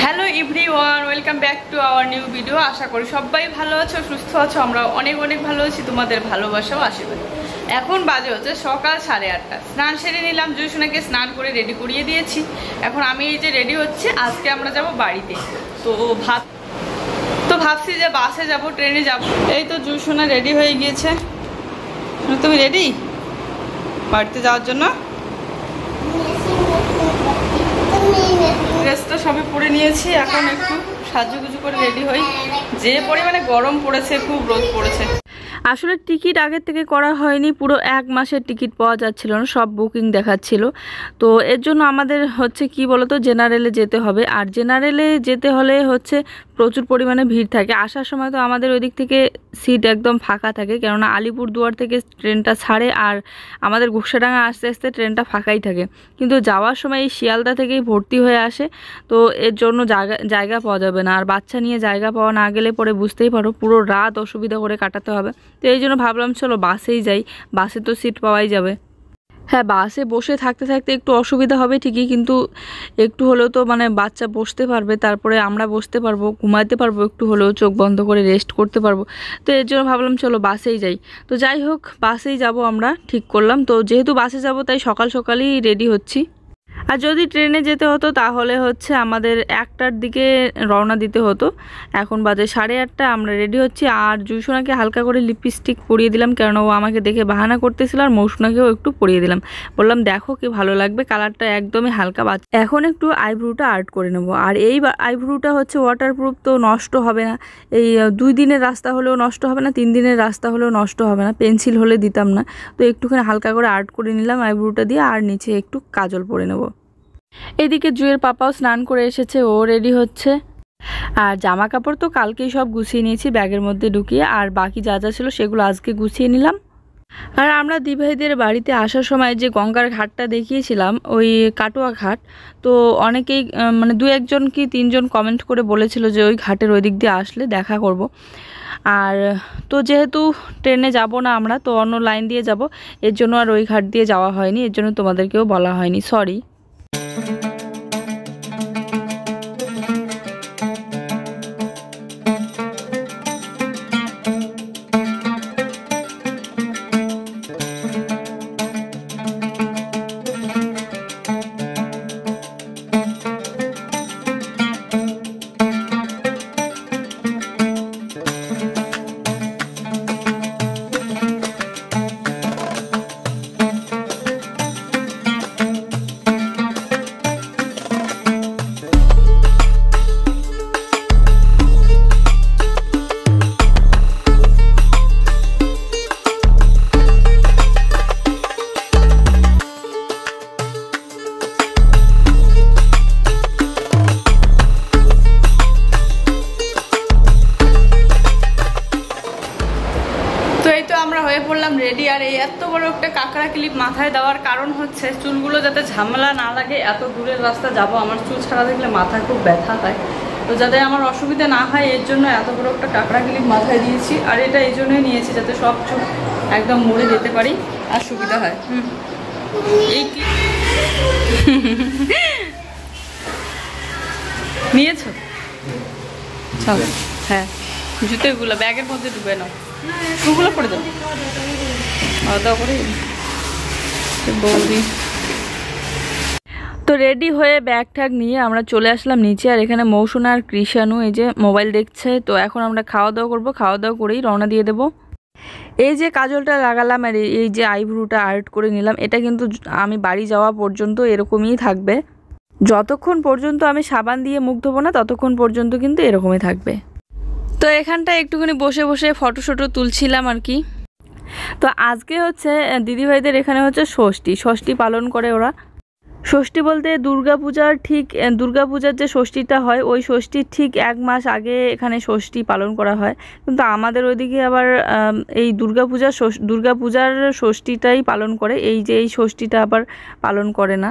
Hello everyone, welcome back to our new video. আশা করি সবাই ভালো আছো, সুস্থ আছো। আমরা অনেক অনেক ভালো আছি, তোমাদের ভালোবাসাও আশীর্বাদ। এখন বাজে হচ্ছে সকাল 8:30। স্নান সেরে নিলাম, জুসোনাকে স্নান করে রেডি করিয়ে দিয়েছি। এখন আমি এই যে রেডি হচ্ছে, আজকে আমরা যাব বাড়িতে। তো ভাবছি যে বাসে যাব, ট্রেনে যাব। এই তো জুসোনা রেডি হয়ে গিয়েছে। তুমি রেডি বাড়িতে যাওয়ার জন্য? ড্রেসটা সবই পরে নিয়েছি, এখন একটু সাজুগুজু করে রেডি হই। যে পরিমাণে গরম পড়েছে, খুব রোদ পড়েছে। আসলে টিকিট আগের থেকে করা হয়নি, পুরো 1 মাসের টিকিট পাওয়া যাচ্ছিল না, সব বুকিং দেখাচ্ছিল। তো এর জন্য আমাদের হচ্ছে কি বলতো, জেনারেলে যেতে হবে। আর জেনারেলে যেতে হলে হচ্ছে প্রচুর পরিমাণে ভিড় থাকে। আসার সময় তো আমাদের ওই দিক থেকে সিট একদম ফাঁকা থাকে, কেননা আলিপুরদুয়ার থেকে ট্রেনটা ছাড়ে আর আমাদের ঘুকসাডাঙ্গা আস্তে আস্তে ট্রেনটা ফাঁকাই থাকে। কিন্তু যাওয়ার সময় এই শিয়ালদা থেকেই ভর্তি হয়ে আসে, তো এর জন্য জায়গা পাওয়া যাবে না। আর বাচ্চা নিয়ে জায়গা পাওয়া না গেলে পরে বুঝতেই পারো পুরো রাত অসুবিধা করে কাটাতে হবে। তো এই জন্য ভাবলাম চলো বাসেই যাই, বাসে তো সিট পাওয়াই যাবে। হ্যাঁ, বাসে বসে থাকতে থাকতে একটু অসুবিধা হবে ঠিকই, কিন্তু একটু হলেও তো মানে বাচ্চা বসতে পারবে, তারপরে আমরা বসতে পারবো, ঘুমাতে পারবো, একটু হলেও চোখ বন্ধ করে রেস্ট করতে পারবো। তো এর জন্য ভাবলাম চলো বাসেই যাই। তো যাই হোক, বাসেই যাব আমরা ঠিক করলাম। তো যেহেতু বাসে যাব তাই সকাল সকালই রেডি হচ্ছি। আর যদি ট্রেনে যেতে হতো তাহলে হচ্ছে আমাদের 1টার দিকে রওনা দিতে হতো। এখন বাজে 8:30, আমরা রেডি হচ্ছি। আর জুসোনাকে হালকা করে লিপস্টিক পরিয়ে দিলাম, কারণ ও আমাকে দেখে বাহানা করতেছিল। আর মৌসুনাকেও একটু পরিয়ে দিলাম, বললাম দেখো কি ভালো লাগবে, কালারটা একদমই হালকা। এখন একটু আইব্রুটা আর্ট করে নেবো। আর এই আইব্রুটা হচ্ছে ওয়াটারপ্রুফ, তো নষ্ট হবে না। এই 2 দিনের রাস্তা হলেও নষ্ট হবে না, 3 দিনের রাস্তা হলেও নষ্ট হবে না। পেন্সিল হলে দিতাম না। তো একটুখানি হালকা করে আর্ট করে নিলাম আইব্রুটা দিয়ে, আর নিচে একটু কাজল পরে নেবো। এদিকে জুয়ের পাপাও স্নান করে এসেছে, ও রেডি হচ্ছে। আর জামা কাপড় তো কালকেই সব গুছিয়ে নিয়েছি ব্যাগের মধ্যে ঢুকিয়ে, আর বাকি যা যা ছিল সেগুলো আজকে গুছিয়ে নিলাম। আর আমরা দিভাইদের বাড়িতে আসার সময় যে গঙ্গার ঘাটটা দেখিয়েছিলাম, ওই কাটোয়া ঘাট, তো অনেকেই মানে 2-1জন কি 3জন কমেন্ট করে বলেছিল যে ওই ঘাটের ওই দিক দিয়ে আসলে দেখা করব। আর তো যেহেতু ট্রেনে যাব না আমরা, তো অন্য লাইন দিয়ে যাব, এর জন্য আর ওই ঘাট দিয়ে যাওয়া হয়নি, এর জন্য তোমাদেরকেও বলা হয়নি, সরি। আমরা হয়ে পড়লাম রেডি। আর এই এত বড় একটা কাঁকড়া ক্লিপ মাথায় দেওয়ার কারণ হচ্ছে চুলগুলো যাতে ঝামেলা না লাগে। এত দূরের রাস্তা যাব, আমার চুল ছাড়া দেখলে মাথায় খুব ব্যথা হয়, তো যাতে আমার অসুবিধা না হয় এর জন্য এত বড় একটা কাঁকড়া ক্লিপ মাথায় দিয়েছি। আর এটা এই জন্যই নিয়েছি যাতে সব চুল একদম মুড়ে দিতে পারি আর সুবিধা হয়। এই নিয়েছো? চলো, হ্যাঁ, জুতোগুলো ব্যাগের মধ্যে ডুবে নাও, ওগুলো পরে দাও, আলাদা করে বৌদি। তো রেডি হয়ে ব্যাগ ট্যাগ নিয়ে আমরা চলে আসলাম নিচে। আর এখানে মৌসুনা আর কৃষাণু এই যে মোবাইল দেখছে। তো এখন আমরা খাওয়া দাওয়া করবো, খাওয়া দাওয়া করেই রওনা দিয়ে দেবো। এই যে কাজলটা লাগালাম আর এই যে আইব্রুটা আর্ট করে নিলাম, এটা কিন্তু আমি বাড়ি যাওয়া পর্যন্ত এরকমই থাকবে। যতক্ষণ পর্যন্ত আমি সাবান দিয়ে মুখ ধোবো না ততক্ষণ পর্যন্ত কিন্তু এরকমই থাকবে। তো এখানটায় একটুখানি বসে বসে ফটো শটো তুলছিলাম আর কি। তো আজকে হচ্ছে দিদিভাইদের এখানে হচ্ছে ষষ্ঠী পালন করে ওরা। ষষ্ঠী বলতে দুর্গাপূজার যে ষষ্ঠীটা হয়, ওই ষষ্ঠীর ঠিক 1 মাস আগে এখানে ষষ্ঠী পালন করা হয়। কিন্তু আমাদের ওইদিকে আবার এই দুর্গাপূজার ষষ্ঠীটাই পালন করে, এই যে এই ষষ্ঠীটা আবার পালন করে না।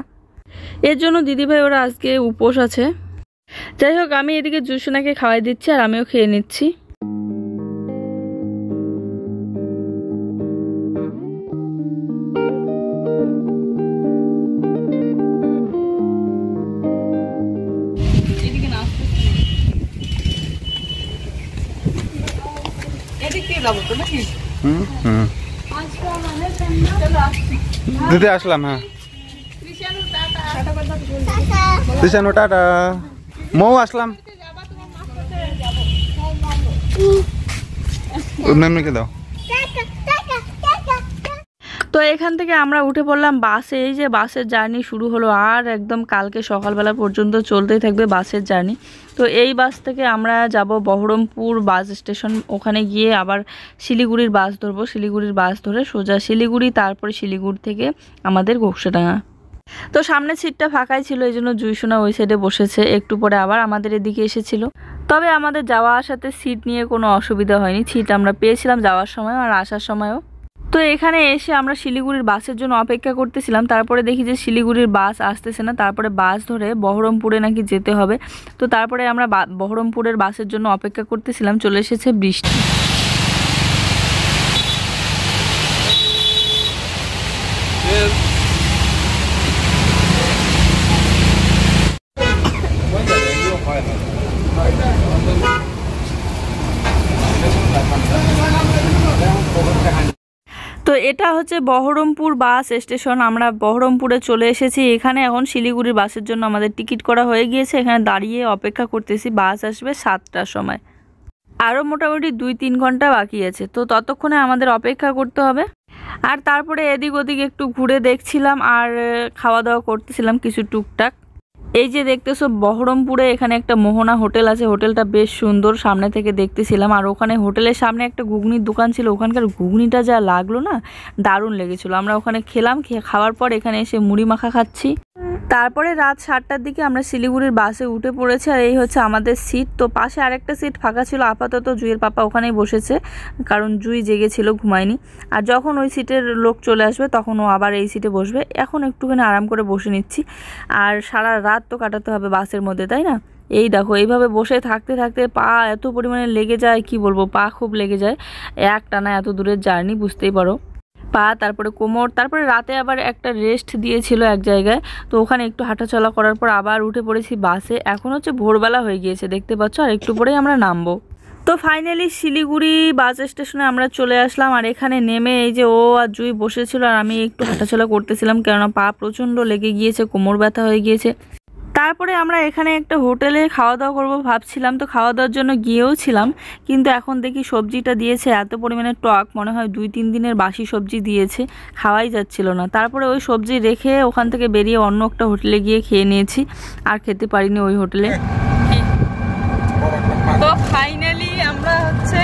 এর জন্য দিদিভাই ওরা আজকে উপোস আছে। যাই হোক, আমি এদিকে জুসোনাকে খাওয়াই দিচ্ছি আর আমিও খেয়ে নিচ্ছি। এদিকে নাচতে দিতে আসলাম। হ্যাঁ কৃষাণু টাটা, মৌ আসলাম। মেমনিকে দাও। তো এখান থেকে আমরা উঠে পড়লাম বাসে। এই যে বাসের জার্নি শুরু হলো, আর একদম কালকে সকালবেলা পর্যন্ত চলতেই থাকবে বাসের জার্নি। তো এই বাস থেকে আমরা যাব বহরমপুর বাস স্টেশন, ওখানে গিয়ে আবার শিলিগুড়ির বাস ধরবো। শিলিগুড়ির বাস ধরে সোজা শিলিগুড়ি, তারপরে শিলিগুড়ি থেকে আমাদের ঘোকসাডাঙ্গা। তো সামনের সিটটা ফাঁকাই ছিল, এই জন্য জুইসোনা ওই সাইডে বসেছে। একটু পরে আবার আমাদের এদিকে এসেছিল। তবে আমাদের যাওয়া আসাতে সিট নিয়ে কোনো অসুবিধা হয়নি, সিট আমরা পেয়েছিলাম যাওয়ার সময় আর আসার সময়ও। তো এখানে এসে আমরা শিলিগুড়ির বাসের জন্য অপেক্ষা করতেছিলাম। তারপরে দেখি যে শিলিগুড়ির বাস আসতেছে না, তারপরে বাস ধরে বহরমপুরে নাকি যেতে হবে। তো তারপরে আমরা বহরমপুরের বাসের জন্য অপেক্ষা করতেছিলাম। চলে এসেছে বৃষ্টি। তো এটা হচ্ছে বহরমপুর বাস স্টেশন। আমরা বহরমপুরে চলে এসেছি। এখানে এখন শিলিগুড়ির বাসের জন্য আমাদের টিকিট করা হয়ে গিয়েছে। এখানে দাঁড়িয়ে অপেক্ষা করতেছি, বাস আসবে 7টার সময়। আরও মোটামুটি 2-3 ঘন্টা বাকি আছে, তো ততক্ষণে আমাদের অপেক্ষা করতে হবে। আর তারপরে এদিক ওদিক একটু ঘুরে দেখছিলাম আর খাওয়া দাওয়া করতেছিলাম কিছু টুকটাক। এই যে দেখতেছো বহরমপুরে এখানে একটা মোহনা হোটেল আছে, হোটেলটা বেশ সুন্দর সামনে থেকে দেখতেছিলাম। আর ওখানে হোটেলের সামনে একটা ঘুগনির দোকান ছিল, ওখানকার ঘুগনিটা যা লাগলো না, দারুণ লেগেছিল। আমরা ওখানে খেলাম, খাওয়ার পর এখানে এসে মুড়ি মাখা খাচ্ছি। তারপরে রাত 7টার দিকে আমরা শিলিগুড়ির বাসে উঠে পড়েছি। আর এই হচ্ছে আমাদের সিট। তো পাশে আরেকটা সিট ফাঁকা ছিল, আপাতত জুইয়ের পাপা ওখানেই বসেছে, কারণ জুই জেগেছিল, ঘুমায়নি। আর যখন ওই সিটের লোক চলে আসবে তখন ও আবার এই সিটে বসবে। এখন একটুখানি আরাম করে বসে নিচ্ছি। আর সারা রাত তো কাটাতে হবে বাসের মধ্যে, তাই না? এই দেখো এইভাবে বসে থাকতে থাকতে পা এত পরিমাণে লেগে যায়, কি বলবো, পা খুব লেগে যায়। একটানা এত দূরের জার্নি, বুঝতেই পারো। পা, তারপরে কোমর, তারপরে রাতে আবার একটা রেস্ট দিয়েছিল এক জায়গায়, তো ওখানে একটু হাঁটাচলা করার পর আবার উঠে পড়েছি বাসে। এখন হচ্ছে ভোরবেলা হয়ে গিয়েছে, দেখতে পাচ্ছ, আর একটু পরেই আমরা নামবো। তো ফাইনালি শিলিগুড়ি বাস স্টেশনে আমরা চলে আসলাম। আর এখানে নেমে এই যে ও আর জুই বসেছিল আর আমি একটু হাঁটাচলা করতেছিলাম, কেননা পা প্রচণ্ড লেগে গিয়েছে, কোমর ব্যথা হয়ে গিয়েছে। তারপরে আমরা এখানে একটা হোটেলে খাওয়া দাওয়া করবো ভাবছিলাম, তো খাওয়া দাওয়ার জন্য গিয়েও ছিলাম, কিন্তু এখন দেখি সবজিটা দিয়েছে এত পরিমাণে টক, মনে হয় 2-3 দিনের বাসি সবজি দিয়েছে, খাওয়াই যাচ্ছিল না। তারপরে ওই সবজি রেখে ওখান থেকে বেরিয়ে অন্য একটা হোটেলে গিয়ে খেয়ে নিয়েছি, আর খেতে পারিনি ওই হোটেলে। তো ফাইনালি আমরা হচ্ছে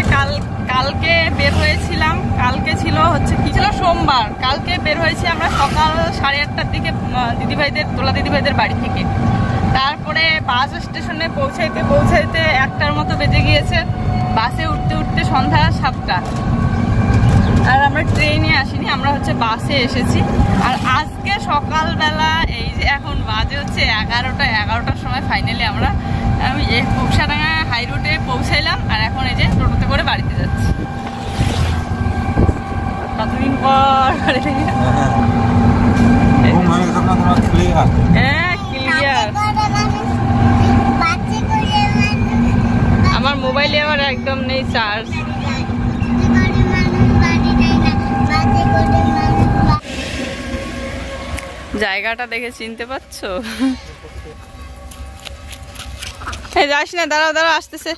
কালকে বের হয়েছিলাম, কালকে ছিল হচ্ছে কি ছিল, সোমবার। কালকে বের হয়েছি আমরা সকাল 8:30টার দিকে তোলা দিদিভাইদের বাড়ি থেকে। তারপরে বাস স্টেশনে পৌঁছাইতে 1টার মতো বেজে গিয়েছে, বাসে উঠতে উঠতে সন্ধ্যা 7টা। আর আমরা ট্রেনে আসিনি, আমরা হচ্ছে বাসে এসেছি। আর আজকে সকালবেলা এই যে এখন বাজে হচ্ছে 11টার সময় ফাইনালি আমরা ঘোকসাডাঙ্গা হাই রোডে পৌঁছাইলাম। আর এখন এই যে টোটোতে করে বাড়িতে যাচ্ছি, কতদিন পর। হ্যাঁ ক্লিয়ার। আমার মোবাইলে আবার একদম নেই চার্জ। জায়গাটা দেখে চিনতে পারছো? যাস না, দাঁড়াও দাঁড়াও, আসতেছে,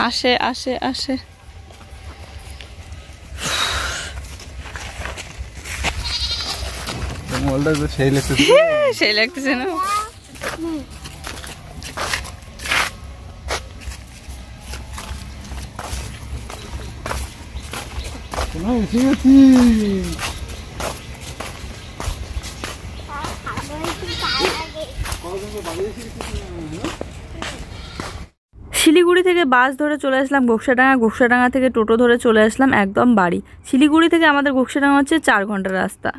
আসে আসে আসে। সেই লাগতেছে না? শিলিগুড়ি থেকে বাস ধরে চলে আসলাম ঘোকসাডাঙ্গা, ঘোকসাডাঙ্গা থেকে টোটো ধরে চলে আসলাম একদম বাড়ি। শিলিগুড়ি থেকে আমাদের ঘোকসাডাঙ্গা হচ্ছে 4 ঘন্টার রাস্তা।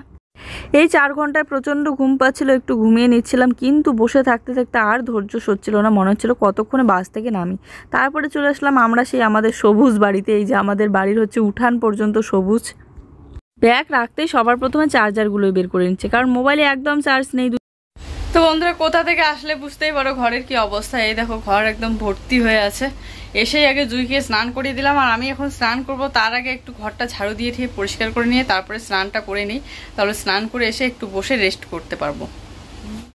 এই 4 ঘন্টায় প্রচণ্ড ঘুম পাচ্ছিল, একটু ঘুমিয়ে নিচ্ছিলাম, কিন্তু বসে থাকতে থাকতে আর ধৈর্য সচ্ছিল না, মনে হচ্ছিল কতক্ষণে বাস থেকে নামি। তারপরে চলে আসলাম আমরা সেই আমাদের সবুজ বাড়িতে। এই যে আমাদের বাড়ির হচ্ছে উঠান পর্যন্ত সবুজ। ব্যাগ রাখতেই সবার প্রথমে চার্জারগুলোই বের করে নিচ্ছে, কারণ মোবাইলে একদম চার্জ নেই। তো বন্ধুরা কোথা থেকে আসলে বুঝতেই পারো ঘরের কি অবস্থা। এই দেখো ঘর একদম ভর্তি হয়ে আছে। এসেই আগে জুইকে স্নান করিয়ে দিলাম, আর আমি এখন স্নান করব। তার আগে একটু ঘরটা ঝাড়ু দিয়ে পরিষ্কার করে নিয়ে তারপরে স্নানটা করে নিই, তাহলে স্নান করে এসে একটু বসে রেস্ট করতে পারবো।